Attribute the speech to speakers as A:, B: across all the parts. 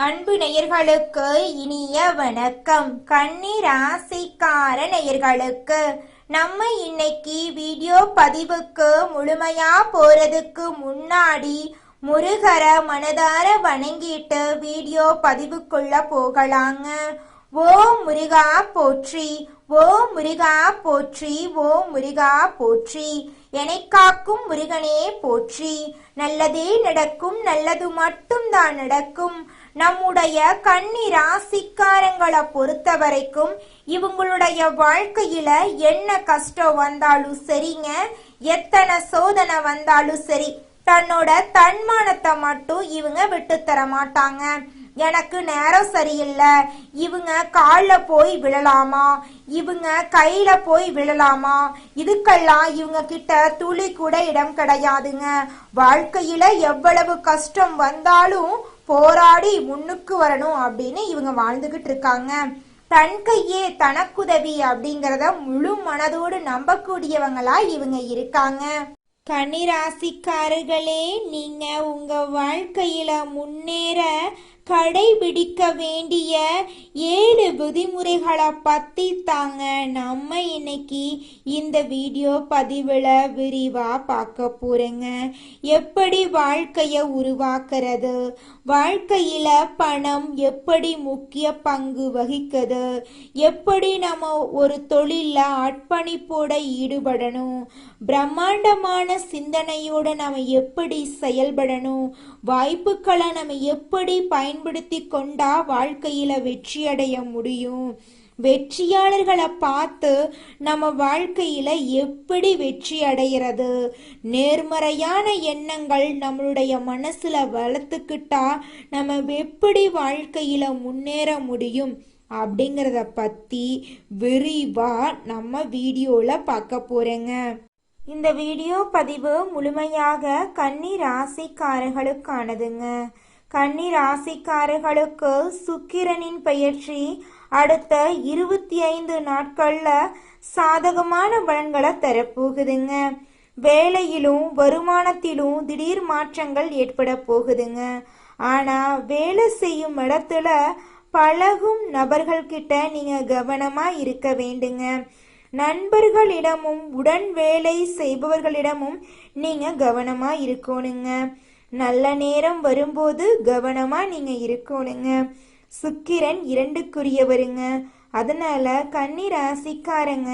A: அன்பு நேயர்களுக்கு இனிய வணக்கம். கன்னி ராசிக்கார நேயர்களுக்கு நம்ம இன்னைக்கு வீடியோ பதிவுக்கு முழுமையா போறதுக்கு முன்னாடி முருகர மனதார வணங்கிட்டு வீடியோ பதிவுக்குள்ள போகலாங்க. ஓ முருகா போற்றி, ஓ முருகா போற்றி, ஓ முருகா போற்றி. என்னை காக்கும் முருகனே போற்றி. நல்லதே நடக்கும், நல்லது மட்டும்தான் நடக்கும். நம்முடைய கன்னி ராசிக்காரங்களை பொறுத்த வரைக்கும் இவங்களுடைய வாழ்க்கையில என்ன கஷ்டம் வந்தாலும் சரிங்க, எத்தனை சோதனை வந்தாலும் சரி, தன்னோட தன்மானத்தை மட்டும் இவங்க விட்டு தர மாட்டாங்க. எனக்கு நேரம் சரியில்லை, இவங்க காலில் போய் விழலாமா, இவங்க கையில போய் விழலாமா, இதுக்கெல்லாம் இவங்க கிட்ட துளி கூட இடம் கிடையாதுங்க. வாழ்க்கையில எவ்வளவு கஷ்டம் வந்தாலும் போராடி முன்னுக்கு வரணும் அப்படின்னு இவங்க வாழ்ந்துகிட்டு இருக்காங்க. தன் கையே தனக்குதவி அப்படிங்கிறத முழு மனதோடு நம்பக்கூடியவங்களா இவங்க இருக்காங்க. கன்னிராசிக்காரர்களே, நீங்க உங்க வாழ்க்கையில முன்னேற கடைபிடிக்க வேண்டிய 7 விதிமுறைகளை பத்தி தாங்க நம்ம இன்னைக்கு இந்த வீடியோ பதிவில் விரிவா பார்க்க போறேங்க. எப்படி வாழ்க்கையை உருவாக்குறது, வாழ்க்கையில பணம் எப்படி முக்கிய பங்கு வகிக்குது, எப்படி நம்ம ஒரு தொழில அர்ப்பணிப்போட ஈடுபடணும், பிரம்மாண்டமான சிந்தனையோட நம்ம எப்படி செயல்படணும், வாய்ப்புகளை நம்ம எப்படி பயன்படுத்தி கொண்டா வாழ்க்கையில வெற்றி அடைய முடியும், வெற்றியாளர்களை பார்த்து நம்ம வாழ்க்கையில எப்படி வெற்றி அடைகிறது, நேர்மறையான எண்ணங்கள் நம்மளுடைய மனசுல வளர்த்துக்கிட்டா நம்ம எப்படி வாழ்க்கையில முன்னேற முடியும் அப்படிங்கிறத பத்தி விரிவா நம்ம வீடியோல பார்க்க போறேங்க. இந்த வீடியோ பதிவு முழுமையாக கன்னி ராசிக்காரர்களுக்கானதுங்க. கன்னி ராசிக்காரர்களுக்கு சுக்கிரனின் பெயர்ச்சி அடுத்த 25 நாட்கள்ல சாதகமான பலன்களை தரப்போகுதுங்க. வேலையிலும் வருமானத்திலும் திடீர் மாற்றங்கள் ஏற்பட போகுதுங்க. ஆனா வேலை செய்யும் இடத்துல பழகும் நபர்கள் கிட்ட நீங்க கவனமா இருக்க வேண்டுங்க. நண்பர்களிடமும் உடன் வேலை செய்பவர்களிடமும் நீங்க கவனமா இருக்கணுங்க. நல்ல நேரம் வரும்போது கவனமா நீங்க இருக்கணுங்க. சுக்கிரன் 2க்குரியவருங்க. அதனால கன்னி ராசிக்காரங்க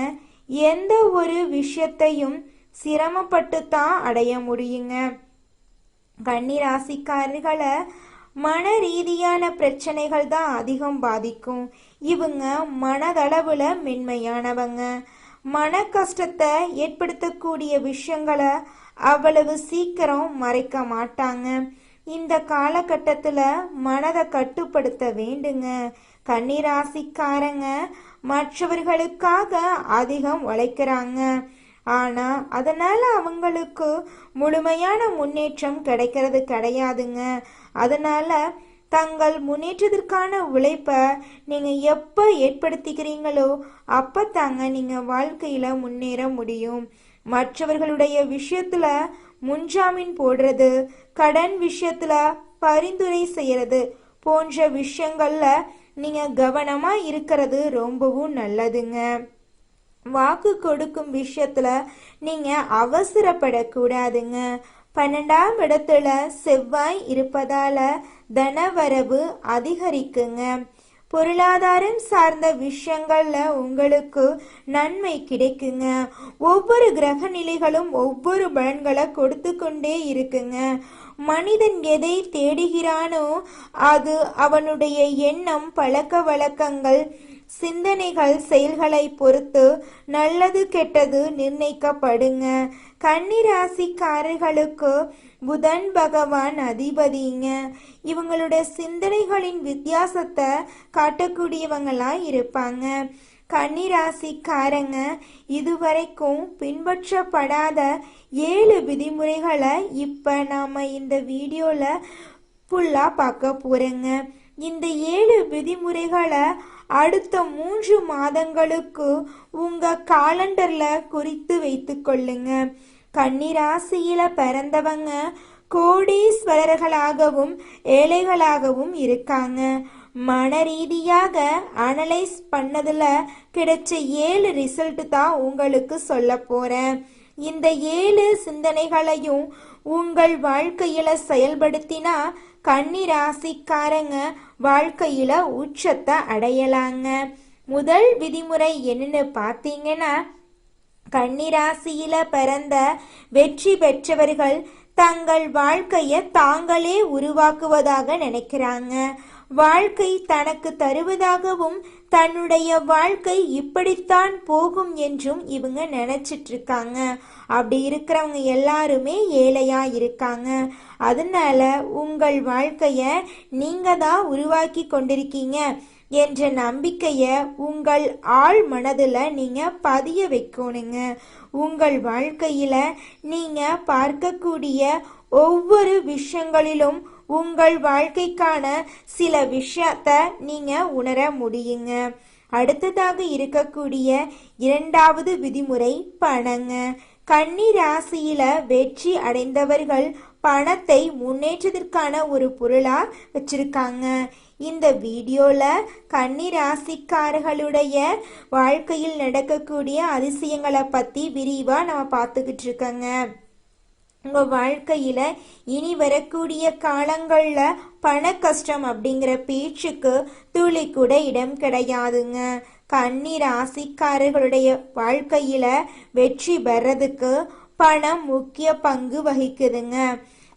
A: எந்த ஒரு விஷயத்தையும் சிரமப்பட்டு தான் அடைய முடியுங்க. கன்னி ராசிக்காரர்களை மன ரீதியான பிரச்சனைகள் தான் அதிகம் பாதிக்கும். இவங்க மனதளவுல மென்மையானவங்க. மன கஷ்டத்தை ஏற்படுத்தக்கூடிய விஷயங்களை அவ்வளவு சீக்கிரம் மறைக்க மாட்டாங்க. இந்த காலகட்டத்துல மனதை கட்டுப்படுத்த வேண்டுங்க. கன்னிராசிக்காரங்க மற்றவர்களுக்காக அதிகம் உழைக்கிறாங்க. ஆனா அதனால அவங்களுக்கு முழுமையான முன்னேற்றம் கிடைக்கிறது கிடையாதுங்க. அதனால தங்கள் முன்னேற்றத்திற்கான உழைப்பை நீங்க எப்ப ஏற்படுத்திக்கிறீங்களோ அப்ப தாங்க நீங்க வாழ்க்கையில முன்னேற முடியும். மற்றவர்களுடைய விஷயத்துல முன்ஜாமீன் போடுறது, கடன் விஷயத்துல பரிந்துரை செய்யறது போன்ற விஷயங்கள்ல நீங்க கவனமா இருக்கிறது ரொம்பவும் நல்லதுங்க. வாக்கு கொடுக்கும் விஷயத்துல நீங்க அவசரப்படக்கூடாதுங்க. 12ஆம் இடத்துல செவ்வாய் இருப்பதால தனவரவு அதிகரிக்குங்க. பொருளாதாரம் சார்ந்த விஷயங்கள்ல உங்களுக்கு நன்மை கிடைக்குங்க. ஒவ்வொரு கிரக நிலைகளும் ஒவ்வொரு பலன்களை கொடுத்து கொண்டே இருக்குங்க. மனிதன் எதை தேடுகிறானோ அது அவனுடைய எண்ணம், பழக்க வழக்கங்கள், சிந்தனைகள், செயல்களை பொறுத்து நல்லது கெட்டது நிர்ணயிக்கப்படுங்க. கன்னிராசிக்காரர்களுக்கு புதன் பகவான் அதிபதிங்க. இவங்களுடைய சிந்தனைகளின் வித்தியாசத்தை காட்டக்கூடியவங்களா இருப்பாங்க. கன்னிராசிக்காரங்க இதுவரைக்கும் பின்பற்றப்படாத 7 விதிமுறைகளை இப்ப நாம இந்த வீடியோல ஃபுல்லா பார்க்க போறேங்க. இந்த 7 விதிமுறைகளை அடுத்த 3 மாதங்களுக்கு உங்க காலண்டர்ல குறித்து வைத்து கொள்ளுங்க. கன்னிராசியில பிறந்தவங்க கோடீஸ்வரர்களாகவும் ஏழைகளாகவும் இருக்காங்க. மன ரீதியாக அனலைஸ் பண்ணதுல கிடைச்ச 7 ரிசல்ட் தான் உங்களுக்கு சொல்ல போறேன். இந்த 7 சிந்தனைகளையும் உங்கள் வாழ்க்கையில செயல்படுத்தினா கன்னி ராசிக்காரங்க வாழ்க்கையில உச்சத்தை அடையலாங்க. முதல் விதிமுறை என்னன்னு பார்த்தீங்கன்னா, கன்னிராசியில பிறந்த வெற்றி பெற்றவர்கள் தங்கள் வாழ்க்கைய தாங்களே உருவாக்குவதாக நினைக்கிறாங்க. வாழ்க்கை தனக்கு தருவதாகவும் தன்னுடைய வாழ்க்கை இப்படித்தான் போகும் என்றும் இவங்க நினைச்சிட்டு இருக்காங்க. அப்படி இருக்கிறவங்க எல்லாருமே ஏழையா இருக்காங்க. அதனால உங்கள் வாழ்க்கைய நீங்க தான் உருவாக்கி கொண்டிருக்கீங்க என்ற நம்பிக்கைய உங்கள் ஆழ் மனதுல நீங்க பதிய வைக்கணுங்க. உங்கள் வாழ்க்கையில நீங்க பார்க்கக்கூடிய ஒவ்வொரு விஷயங்களிலும் உங்கள் வாழ்க்கைக்கான சில விஷயத்த நீங்க உணர முடியுங்க. அடுத்ததாக இருக்கக்கூடிய 2வது விதிமுறை பணங்க. கன்னி ராசியில வெற்றி அடைந்தவர்கள் பணத்தை முன்னேற்றத்திற்கான ஒரு பொருளா வச்சிருக்காங்க. இந்த வீடியோல கன்னி ராசிக்காரர்களுடைய வாழ்க்கையில் நடக்கக்கூடிய அதிசயங்களை பத்தி விரிவா நம்ம பார்த்துக்கிட்டு இருக்கோங்க. உங்க வாழ்க்கையில இனி வரக்கூடிய காலங்கள்ல பண கஷ்டம் அப்படிங்கிற பேச்சுக்கு துளி கூட இடம் கிடையாதுங்க. கன்னி ராசிக்காரர்களுடைய வாழ்க்கையில வெற்றி பெறதுக்கு பணம் முக்கிய பங்கு வகிக்குதுங்க.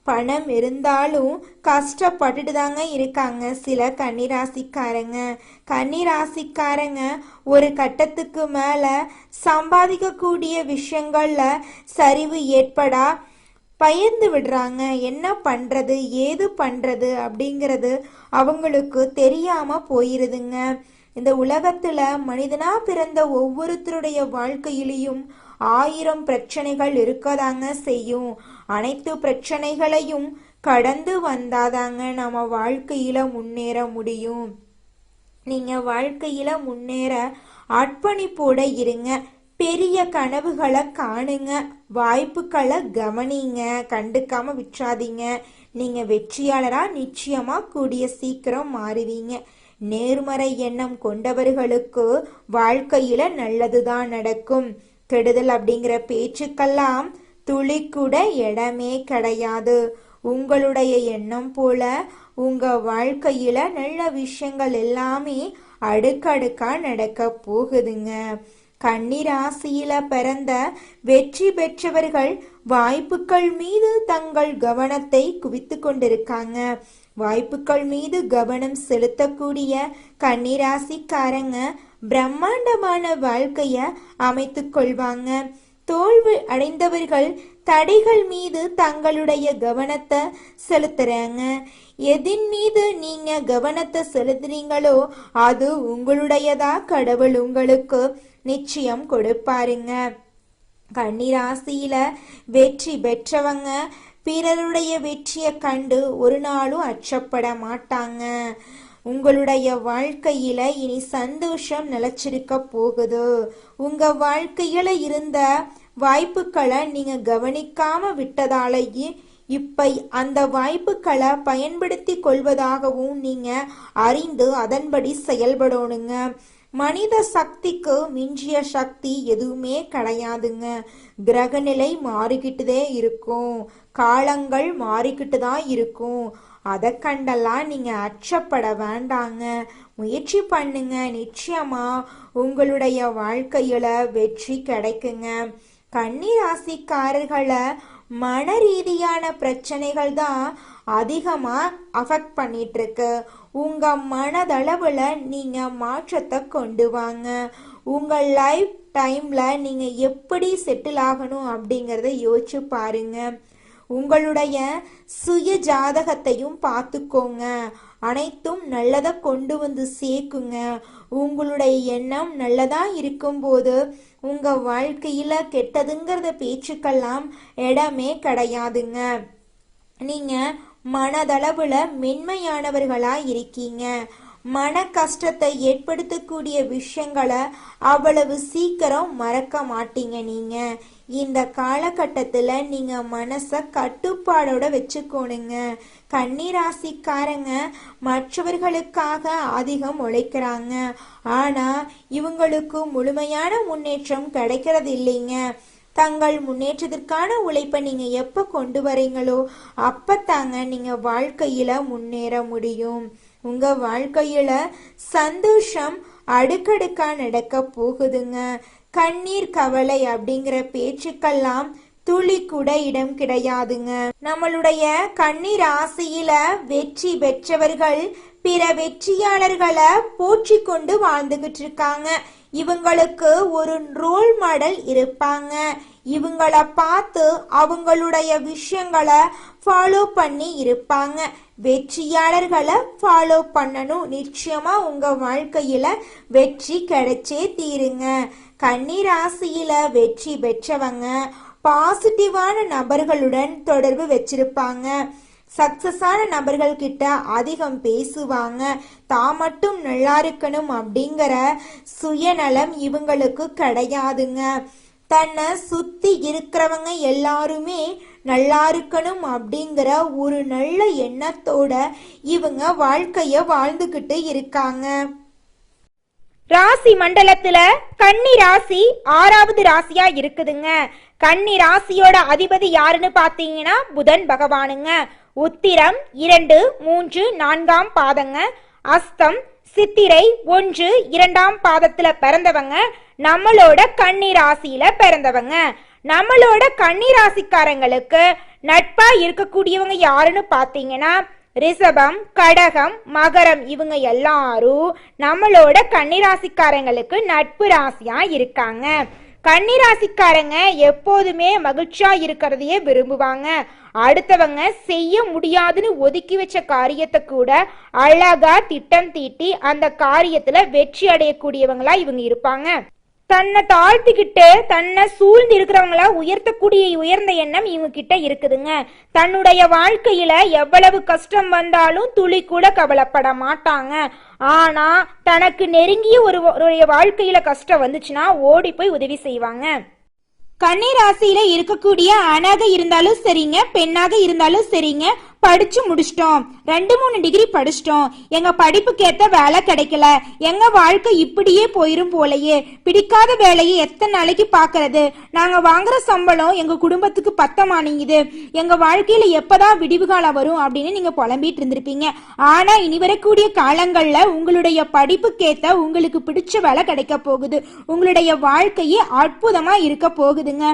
A: பணம் இருந்தாலும் கஷ்டப்பட்டுட்டு தாங்க இருக்காங்க சில கன்னிராசிக்காரங்க. கன்னிராசிக்காரங்க ஒரு கட்டத்துக்கு மேல சம்பாதிக்கக்கூடிய விஷயங்கள்ல சரிவு ஏற்படா பயந்து விடுறாங்க. என்ன பண்றது ஏது பண்றது அப்படிங்கிறது அவங்களுக்கு தெரியாம போயிருதுங்க. இந்த உலகத்துல மனிதனா பிறந்த ஒவ்வொருத்தருடைய வாழ்க்கையிலையும் 1000 பிரச்சனைகள் இருக்கதாங்க செய்யும். அனைத்து பிரச்சனைகளையும் கடந்து வந்தாதாங்க நம்ம வாழ்க்கையில முன்னேற முடியும். நீங்க வாழ்க்கையில முன்னேற அர்ப்பணிப்போட இருங்க. பெரிய கனவுகளை காணுங்க. வாய்ப்புகளை கவனிங்க. கண்டுக்காம விட்டுறாதீங்க. நீங்க வெற்றியாளரா நிச்சயமா கூடிய சீக்கிரம் மாறுவீங்க. நேர்மறை எண்ணம் கொண்டவர்களுக்கு வாழ்க்கையில நல்லதுதான் நடக்கும். கெடுதல் அப்படிங்கிற பேச்சுக்கெல்லாம் துளி கூட இடமே கிடையாது. உங்களுடைய எண்ணம் போல உங்க வாழ்க்கையில நல்ல விஷயங்கள் எல்லாமே அடுக்கடுக்கா நடக்க போகுதுங்க. கன்னிராசியில பிறந்த வெற்றி பெற்றவர்கள் வாய்ப்புகள் மீது தங்கள் கவனத்தை குவித்து கொண்டிருக்காங்க. வாய்ப்புகள் மீது கவனம் செலுத்தக்கூடிய கன்னிராசிக்காரங்க பிரம்மாண்டமான வாழ்க்கைய அமைத்து கொள்வாங்க. தோல்வி அடைந்தவர்கள் தடைகள் மீது தங்களுடைய கவனத்தை செலுத்துறாங்க. எதின் மீது நீங்க கவனத்தை செலுத்துறீங்களோ அது உங்களுடையதா கடவுள் உங்களுக்கு நிச்சயம் கொடுப்பாருங்க. கன்னிராசியில வெற்றி பெற்றவங்க பிறருடைய வெற்றியை கண்டு ஒரு நாளும் அச்சப்பட மாட்டாங்க. உங்களுடைய வாழ்க்கையில இனி சந்தோஷம் நிலைச்சிருக்க போகுது. உங்க வாழ்க்கையில இருந்த வாய்ப்புகளை நீங்க கவனிக்காம விட்டதாலேயே இப்ப அந்த வாய்ப்புகளை பயன்படுத்தி கொள்வதாகவும் நீங்க அறிந்து அதன்படி செயல்படணுங்க. மனித சக்திக்கு மிஞ்சிய சக்தி எதுவுமே கிடையாதுங்க. கிரகநிலை மாறிக்கிட்டுதே இருக்கும். காலங்கள் மாறிக்கிட்டு தான் இருக்கும். அதை கண்டெல்லாம் நீங்க அச்சப்பட வேண்டாங்க. முயற்சி பண்ணுங்க. நிச்சயமா உங்களுடைய வாழ்க்கையில வெற்றி கிடைக்குங்க. கன்னி ராசிக்காரர்களை மன ரீதியான பிரச்சனைகள் தான் அதிகமா அஃபெக்ட் பண்ணிட்டு இருக்கு. உங்க மனதளவுல நீங்க மாற்றத்தை கொண்டு வாங்க. உங்க லைஃப் டைம்ல நீங்க எப்படி செட்டில் ஆகணும் அப்படிங்கறத யோசிச்சு பாருங்க. உங்களுடைய சுய ஜாதகத்தையும் பார்த்துக்கோங்க. அனைத்தும் நல்லதை கொண்டு வந்து சேர்க்குங்க. உங்களுடைய எண்ணம் நல்லதா இருக்கும்போது உங்க வாழ்க்கையில கெட்டதுங்கிறத பேச்சுக்கெல்லாம் இடமே கிடையாதுங்க. நீங்க மனதளவுல மென்மையானவர்களா இருக்கீங்க. மன கஷ்டத்தை ஏற்படுத்தக்கூடிய விஷயங்களை அவ்வளவு சீக்கிரம் மறக்க மாட்டீங்க. நீங்க இந்த காலகட்டத்தில் நீங்க மனசை கட்டுப்பாடோட வச்சுக்கோணுங்க. கன்னிராசிக்காரங்க மற்றவர்களுக்காக அதிகம் உழைக்கிறாங்க, ஆனா இவங்களுக்கு முழுமையான முன்னேற்றம் கிடைக்கிறது இல்லைங்க. தங்கள் முன்னேற்றத்திற்கான உழைப்பை நீங்க எப்ப கொண்டு வரீங்களோ அப்பத்தாங்க நீங்க வாழ்க்கையில முன்னேற முடியும். உங்க வாழ்க்கையில சந்தோஷம் அடுக்கடுக்கா நடக்க போகுதுங்க. கண்ணீர் கவலை அப்படிங்கிற பேச்சுக்கெல்லாம் துளி கூட இடம் கிடையாதுங்க. நம்மளுடைய கண்ணீர் ராசியில வெற்றி பெற்றவர்கள் பிற வெற்றியாளர்களை போற்றி கொண்டு வாழ்ந்துகிட்டு இருக்காங்க. இவங்களுக்கு ஒரு ரோல் மாடல் இருப்பாங்க. இவங்கள பார்த்து அவங்களுடைய விஷயங்களை ஃபாலோ பண்ணி இருப்பாங்க. வெற்றியாளர்களை ஃபாலோ பண்ணணும். நிச்சயமா உங்க வாழ்க்கையில வெற்றி கிடைச்சே தீருங்க. கன்னிராசியில வெற்றி பெற்றவங்க பாசிட்டிவான நபர்களுடன் தொடர்பு வச்சிருப்பாங்க. சக்சஸான நபர்கள் கிட்ட அதிகம் பேசுவாங்க. தான் மட்டும் நல்லா இருக்கணும் அப்படிங்கிற சுயநலம் இவங்களுக்கு கிடையாதுங்க. தன்னை சுத்தி இருக்கிறவங்க எல்லாருமே நல்லா இருக்கணும் அப்படிங்கிற ஒரு நல்ல எண்ணத்தோட இவங்க வாழ்க்கைய வாழ்ந்துகிட்டு இருக்காங்க.
B: ராசி மண்டலத்துல கன்னி ராசி 6வது ராசியா இருக்குதுங்க. கன்னி ராசியோட அதிபதி யாருன்னு பாத்தீங்கன்னா புதன் பகவானுங்க. உத்திரம் 2, 3, 4ஆம் பாதங்க. அஸ்தம், சித்திரை 1, 2ஆம் பாதத்துல பிறந்தவங்க நம்மளோட கன்னி ராசியில பிறந்தவங்க. நம்மளோட கன்னி ராசிக்காரங்களுக்கு நட்பா இருக்கக்கூடியவங்க யாருன்னு பாத்தீங்கன்னா ரிஷபம், கடகம், மகரம் இவங்க எல்லாரும் நம்மளோட கன்னிராசிக்காரங்களுக்கு நட்பு ராசியா இருக்காங்க. கன்னிராசிக்காரங்க எப்போதுமே மகிழ்ச்சியா இருக்கிறதையே விரும்புவாங்க. அடுத்தவங்க செய்ய முடியாதுன்னு ஒதுக்கி வச்ச காரியத்தை கூட அழகா திட்டம் தீட்டி அந்த காரியத்துல வெற்றி அடையக்கூடியவங்களா இவங்க இருப்பாங்க. தன்னை தாழ்த்திக்கிட்டு தன்னை சூழ்ந்து இருக்கிறவங்கள உயர்த்தக்கூடிய உயர்ந்த எண்ணம் இவங்க கிட்ட இருக்குதுங்க. தன்னுடைய வாழ்க்கையில எவ்வளவு கஷ்டம் வந்தாலும் துளி கூட கவலைப்பட மாட்டாங்க. ஆனா தனக்கு நெருங்கிய ஒரு வாழ்க்கையில கஷ்டம் வந்துச்சுன்னா ஓடி போய் உதவி செய்வாங்க. கன்னிராசியில இருக்கக்கூடிய ஆணாக இருந்தாலும் சரிங்க, பெண்ணாக இருந்தாலும் சரிங்க, படிச்சு முடிச்சிட்டோம், 2-3 டிகிரி படிச்சிட்டோம், எங்க படிப்புக்கு ஏத்த வேலை கிடைக்கல, எங்க வாழ்க்கை இப்படியே போயிரும் போலயே, பிடிக்காத வேலையை எத்தனை நாளைக்கு பாக்குறது, நாங்க வாங்குற சம்பளம் எங்க குடும்பத்துக்கு பத்தமானீங்குது, எங்க வாழ்க்கையில எப்பதான் விடிவு காலம் வரும் அப்படின்னு நீங்க புலம்பிட்டு இருந்திருப்பீங்க. ஆனா இனி வரக்கூடிய காலங்கள்ல உங்களுடைய படிப்புக்கேத்த உங்களுக்கு பிடிச்ச வேலை கிடைக்க போகுது. உங்களுடைய வாழ்க்கையே அற்புதமா இருக்க போகுதுங்க.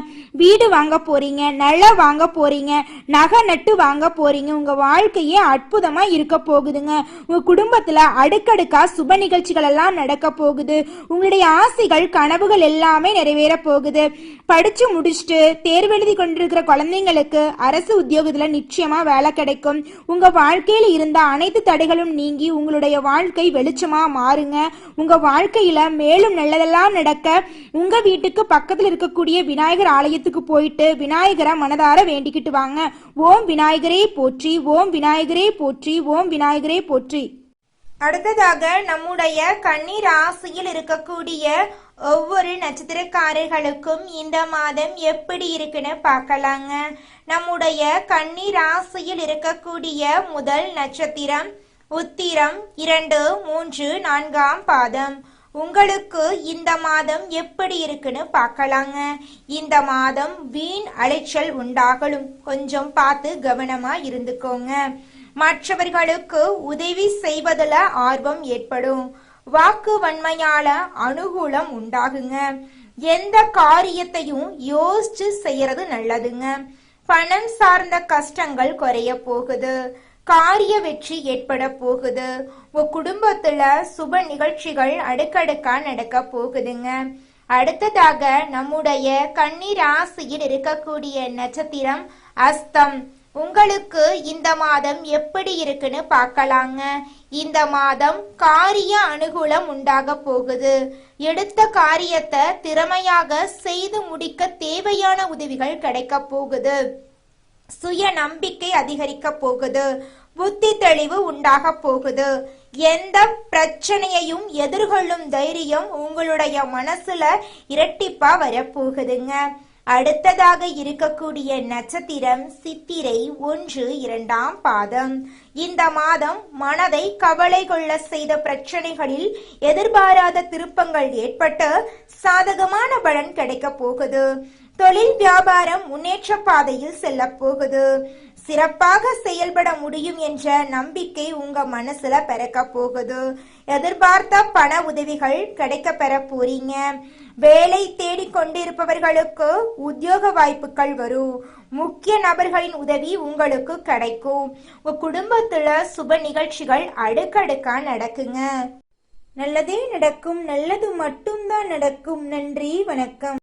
B: வீடு வாங்க போறீங்க, நிலம் வாங்க போறீங்க, நகை நட்டு வாங்க போறீங்க. உங்க வாழ்க்கையே அற்புதமா இருக்க போகுதுங்க. உங்க குடும்பத்துல அடுக்கடுக்கா சுப நிகழ்ச்சிகள் எல்லாம் நடக்க போகுது. உங்களுடைய ஆசைகள் கனவுகள் எல்லாமே நிறைவேற போகுது. படிச்சு முடிச்சுட்டு தேர்வு எழுதி கொண்டிருக்கிற குழந்தைங்களுக்கு அரசு உத்தியோகத்துல நிச்சயமா வேலை கிடைக்கும். உங்க வாழ்க்கையில இருந்த அனைத்து தடைகளும் நீங்கி உங்களுடைய வாழ்க்கை வெளிச்சமா மாறுங்க. உங்க வாழ்க்கையில மேலும் நல்லதெல்லாம் நடக்க உங்க வீட்டுக்கு பக்கத்துல இருக்கக்கூடிய விநாயகர் ஆலயத்துக்கு போயிட்டு விநாயகரை மனதார வேண்டிக்கிட்டு வாங்க. ஓம் விநாயகரே போற்றி, ஓம் விநாயகரே போற்றி, ஓம் விநாயகரே போற்றி.
A: அடுத்ததாக நம்முடைய கன்னி ராசியில் இருக்கக்கூடிய ஒவ்வொரு நட்சத்திரக்காரர்களுக்கும் இந்த மாதம் எப்படி இருக்குன்னு பார்க்கலாங்க. நம்முடைய கன்னி ராசியில் இருக்கக்கூடிய முதல் நட்சத்திரம் உத்திரம் 2, 3, 4ஆம் பாதம். உங்களுக்கு இந்த மாதம் எப்படி இருக்குன்னு பார்க்கலாங்க. இந்த மாதம் வீண் அலைச்சல் உண்டாகலும், கொஞ்சம் பார்த்து கவனமா இருந்துக்கோங்க. மற்றவர்களுக்கு உதவி செய்வதில் ஆர்வம் ஏற்படும். வாக்கு வன்மையால அனுகூலம் உண்டாகுங்க. எந்த காரியத்தையும் யோசிச்சு செய்யறது நல்லதுங்க. பணம் சார்ந்த கஷ்டங்கள் குறைய போகுது. காரிய வெற்றி ஏற்பட போகுது. உங்க குடும்பத்துல சுப நிகழ்ச்சிகள் அடுக்கடுக்கா நடக்க போகுதுங்க. அடுத்ததாக நம்முடைய கன்னி ராசியில் இருக்கக்கூடிய நட்சத்திரம் அஸ்தம். உங்களுக்கு இந்த மாதம் எப்படி இருக்குன்னு பார்க்கலாங்க. இந்த மாதம் காரிய அனுகூலம் உண்டாக போகுது. எடுத்த காரியத்தை திறமையாக செய்து முடிக்க தேவையான உதவிகள் கிடைக்க போகுது. சுய நம்பிக்கை அதிகரிக்க போகுது. புத்தி தெளிவு உண்டாக போகுது. எந்த பிரச்சனையையும் எதிர்கொள்ளும் தைரியம் உங்களுடைய மனசுல இரட்டிப்பா வரப்போகுதுங்க. அடுத்ததாக இருக்கக்கூடிய நட்சத்திரம் சித்திரை 1, 2ஆம் பாதம். இந்த மாதம் மனதை கவலை கொள்ள செய்த பிரச்சனைகளில் எதிர்பாராத திருப்பங்கள் ஏற்பட்டு சாதகமான பலன் கிடைக்க போகுது. தொழில் வியாபாரம் முன்னேற்ற பாதையில் செல்ல போகுது. சிறப்பாக செயல்பட முடியும் என்ற நம்பிக்கை உங்க மனசுல பிறக்க போகுது. எதிர்பார்த்த பண உதவிகள் கிடைக்க பெற போறீங்க. வேலை தேடிக் கொண்டிருப்பவர்களுக்கு உத்தியோக வாய்ப்புகள் வரும். முக்கிய நபர்களின் உதவி உங்களுக்கு கிடைக்கும். உங்க குடும்பத்துல சுப நிகழ்ச்சிகள் அடுக்கடுக்கா நடக்குங்க. நல்லதே நடக்கும், நல்லது மட்டும்தான் நடக்கும். நன்றி, வணக்கம்.